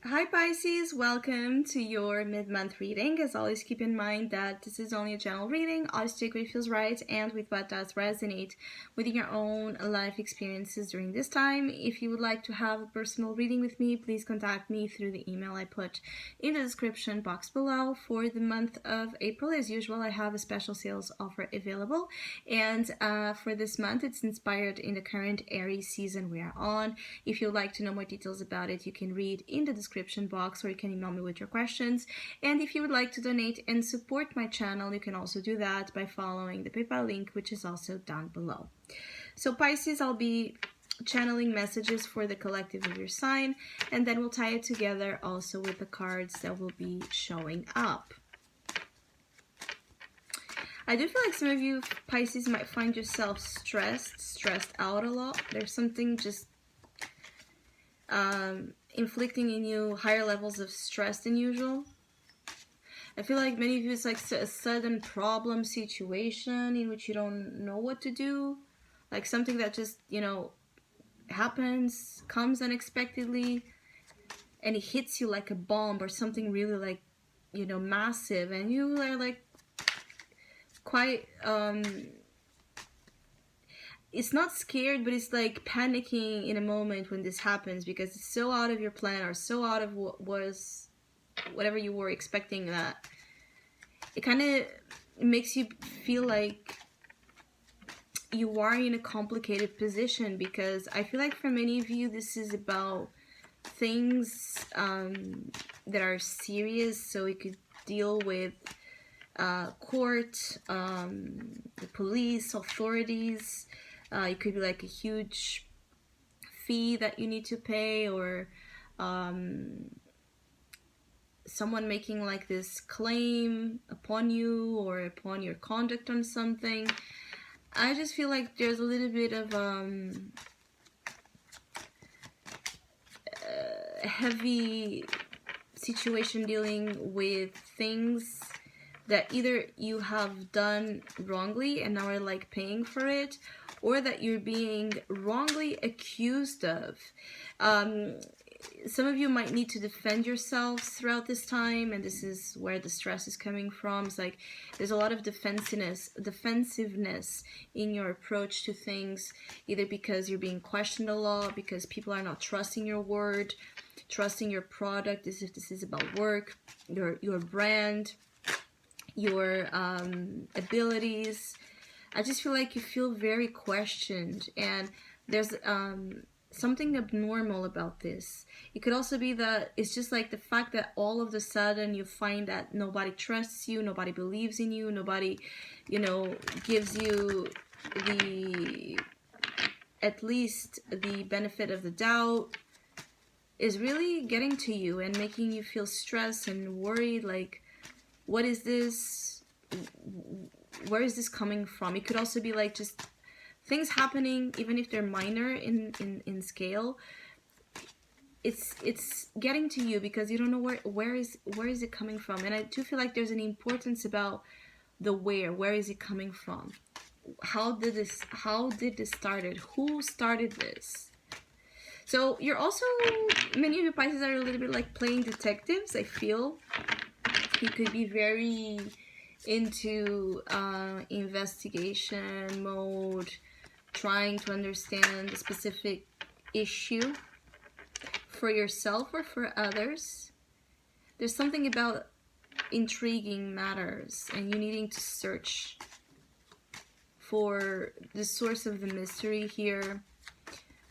Hi Pisces, welcome to your mid-month reading. As always, keep in mind that this is only a general reading. Always take what feels right and with what does resonate within your own life experiences during this time. If you would like to have a personal reading with me, please contact me through the email I put in the description box below. For the month of April, as usual, I have a special sales offer available. And for this month, it's inspired in the current Aries season we are on. If you'd like to know more details about it, you can read in the description box, or you can email me with your questions. And if you would like to donate and support my channel, you can also do that by following the PayPal link, which is also down below. So Pisces, I'll be channeling messages for the collective of your sign, and then we'll tie it together also with the cards that will be showing up. I do feel like some of you Pisces might find yourself stressed out a lot. There's something just inflicting in you higher levels of stress than usual. I feel like many of you, it's like a sudden problem situation in which you don't know what to do. Like something that just, happens, comes unexpectedly, and it hits you like a bomb or something really like, massive. And you are like quite, it's not scared, but it's like panicking in a moment when this happens because it's so out of your plan or so out of what was whatever you were expecting, that it kind of makes you feel like you are in a complicated position. Because I feel like for many of you this is about things that are serious, so you could deal with court, the police, authorities. It could be like a huge fee that you need to pay, or someone making like this claim upon you or upon your conduct on something. I just feel like there's a little bit of heavy situation dealing with things that either you have done wrongly and now are like paying for it, or that you're being wrongly accused of. Some of you might need to defend yourselves throughout this time, and this is where the stress is coming from. It's like there's a lot of defensiveness in your approach to things, either because you're being questioned a lot, because people are not trusting your word, trusting your product, as if this is about work, your brand, your abilities. I just feel like you feel very questioned, and there's something abnormal about this. It could also be that it's just like the fact that all of a sudden you find that nobody trusts you, nobody believes in you, nobody, gives you at least the benefit of the doubt, is really getting to you and making you feel stressed and worried. Like, what is this? Where is this coming from? It could also be like just things happening, even if they're minor in scale. It's getting to you because you don't know where is it coming from. And I do feel like there's an importance about the where is it coming from? How did this started? Who started this? So you're also, many of you Pisces are a little bit like playing detectives. I feel you could be very into investigation mode, trying to understand a specific issue for yourself or for others. There's something about intriguing matters and you needing to search for the source of the mystery here.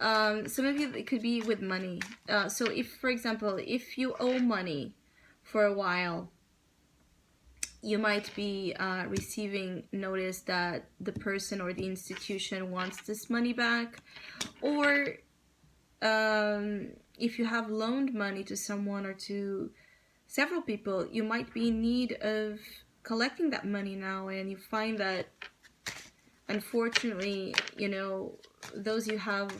Some of you, it could be with money. So if, for example, if you owe money for a while, you might be receiving notice that the person or the institution wants this money back. Or if you have loaned money to someone or to several people, you might be in need of collecting that money now, and you find that unfortunately, those you have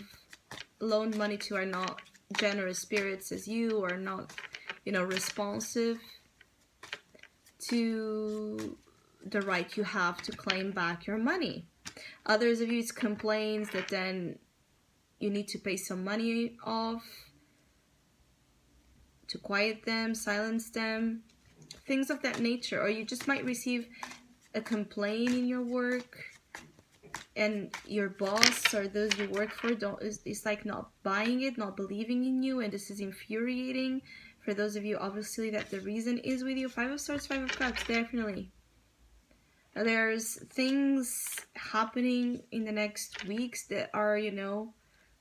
loaned money to are not generous spirits as you, or not, responsive to the right you have to claim back your money. Others of you, it's complaints that then you need to pay some money off to quiet them, silence them, things of that nature. Or you just might receive a complaint in your work, and your boss or those you work for is like not buying it, not believing in you, and this is infuriating for those of you obviously that the reason is with you. Five of Swords, Five of Cups, definitely. There's things happening in the next weeks that are, you know,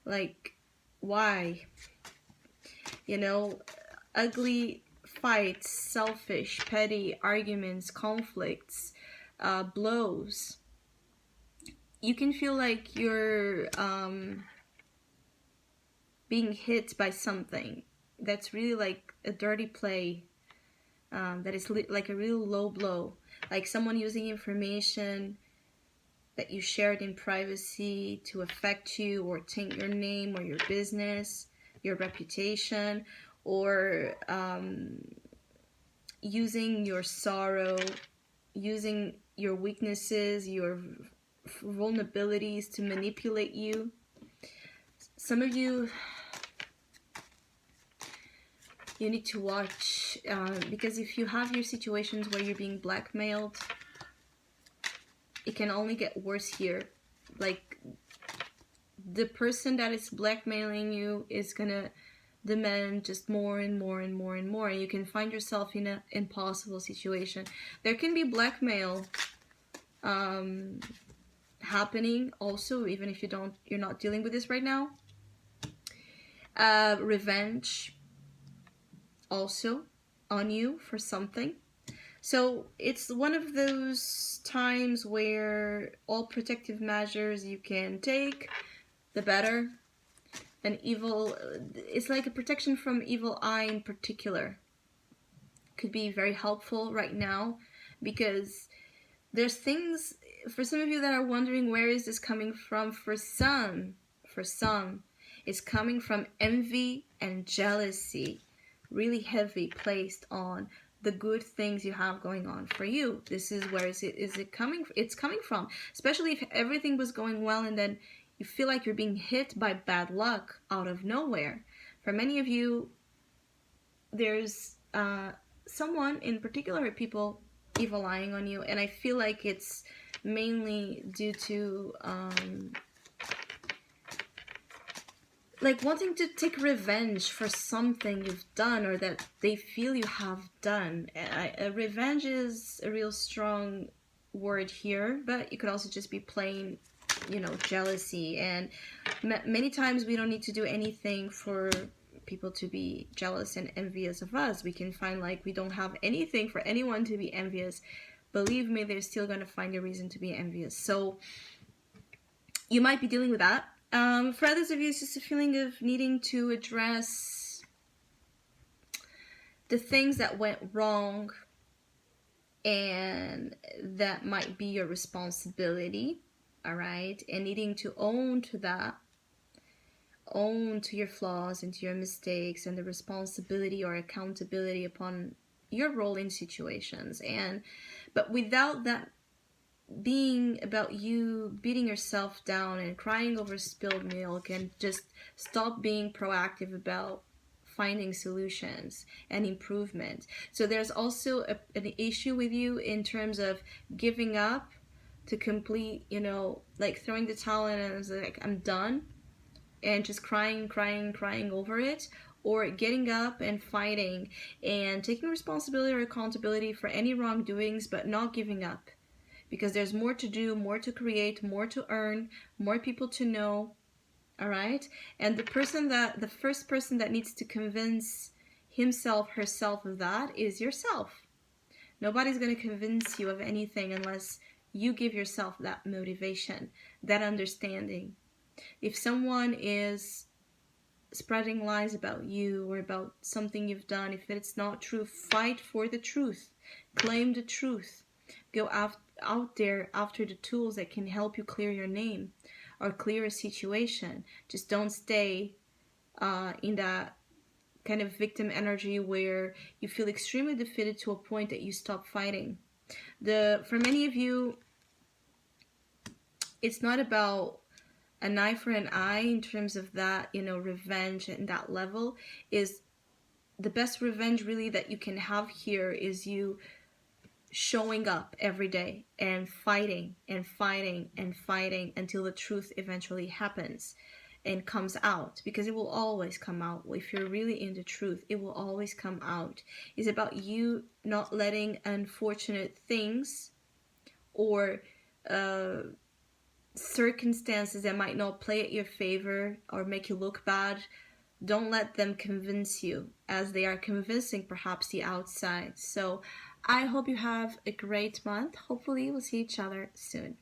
like, why? You know, ugly fights, selfish, petty arguments, conflicts, blows. You can feel like you're being hit by something that's really like a dirty play, that is like a real low blow, like someone using information that you shared in privacy to affect you or taint your name or your business, your reputation, or using your sorrow, using your weaknesses, your vulnerabilities to manipulate you. Some of you, you need to watch, because if you have your situations where you're being blackmailed, it can only get worse here. Like, the person that is blackmailing you is gonna demand just more and more and more and more, and you can find yourself in an impossible situation. There can be blackmail happening also, even if you're not dealing with this right now. Revenge also on you for something. So it's one of those times where all protective measures you can take, the better. An evil, it's like a protection from evil eye in particular, could be very helpful right now, because there's things, for some of you that are wondering where is this coming from, for some, it's coming from envy and jealousy, really heavy placed on the good things you have going on for you. This is where is it coming? It's coming from, especially if everything was going well and then you feel like you're being hit by bad luck out of nowhere. For many of you, there's someone in particular, people evil eyeing on you, and I feel like it's mainly due to like wanting to take revenge for something you've done or that they feel you have done. Revenge is a real strong word here, but you could also just be plain, you know, jealousy. And many times we don't need to do anything for people to be jealous and envious of us. We can find like we don't have anything for anyone to be envious. Believe me, they're still going to find a reason to be envious. So you might be dealing with that. For others of you, it's just a feeling of needing to address the things that went wrong and that might be your responsibility, all right? And needing to own to that, own to your flaws and to your mistakes and the responsibility or accountability upon your role in situations. But without that being about you beating yourself down and crying over spilled milk, and just stop being proactive about finding solutions and improvement. So there's also an issue with you in terms of giving up to complete, you know, like throwing the towel in and it's like, I'm done, and just crying over it, or getting up and fighting and taking responsibility or accountability for any wrongdoings, but not giving up. Because there's more to do, more to create, more to earn, more people to know, all right? And the first person that needs to convince himself, herself of that is yourself. Nobody's going to convince you of anything unless you give yourself that motivation, that understanding. If someone is spreading lies about you or about something you've done, if it's not true, fight for the truth. Claim the truth. Go out there after the tools that can help you clear your name or clear a situation. Just don't stay in that kind of victim energy where you feel extremely defeated to a point that you stop fighting. For many of you, it's not about an eye for an eye in terms of that, you know, revenge and that level. Is the best revenge really that you can have here is you showing up every day and fighting and fighting and fighting until the truth eventually happens and comes out, because it will always come out. If you're really in the truth, it will always come out. It's about you not letting unfortunate things or circumstances that might not play at your favor or make you look bad. Don't let them convince you, as they are convincing perhaps the outside. So I hope you have a great month. Hopefully we'll see each other soon.